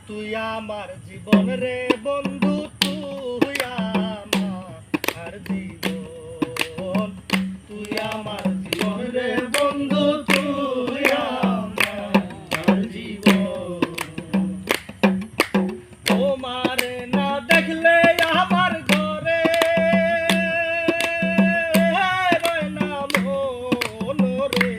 তুই আমার জীবন রে বন্ধু, তুই আমার জীবন, তুই আমার জীবন রে বন্ধু, তুই আমার জীবন। তোমারে না দেখলে আমার ঘরে রয় না মন রে,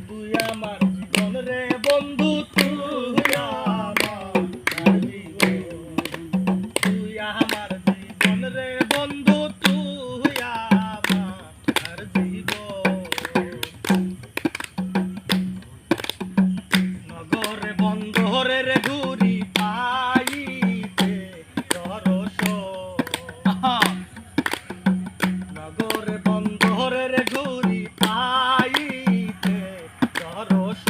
তুই আমার জীবন রে বন্ধু, তুই আমার জীবন, তুই আমার জীবন রে বন্ধু, তুই আমার জীবন। নগরে বন্দরে রে ঘুরি পাইতে দরস, নগরে বন্দরে রে ঘুরি পাইতে দরস,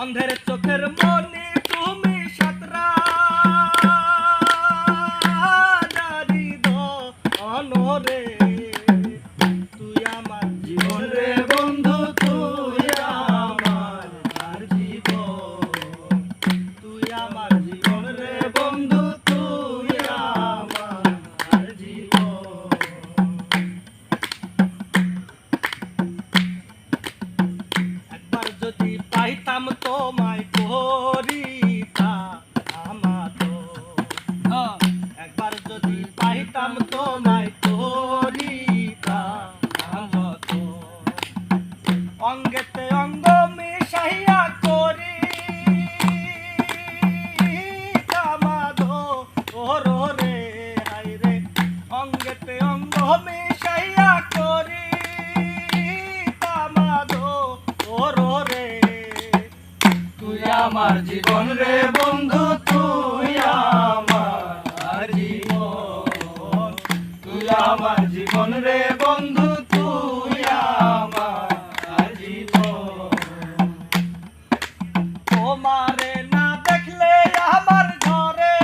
অন্ধের চোখের মনি তুমি সাতরা নারী অনরে, তুই আমার জীবন রে বন্ধু, তুই আমার জীবন, তুই আমার জীবন রে বন্ধু, তুই আমার জীবন। একবার যদি পাইতাম তোমায় করিতা আমাতো, একবার যদি পাইতাম তোমায় করিতা আমাতো, অঙ্গেতে অঙ্গ মিশাইয়া করি কামাদো ওরো রে হাই রে, অঙ্গেতে অঙ্গ মিশাইয়া করি কামাদো ওরো রে, তুই আমার জীবন রে বন্ধু, তুই আমার জীবন, তুই আমার জীবন রে বন্ধু, তুই আমার জীবন। তোমারে না দেখলে আমার ঘরে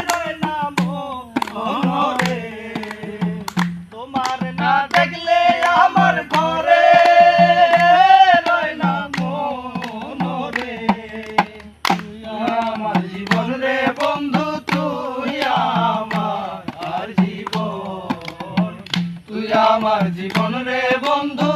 রয় না মন রে, তোমারে না দেখলে আমার ঘরে রয় না মন রে, তুই আমার জীবন রে বন্ধু, তুই আমার জীবন, তুই আমার জীবন রে বন্ধু।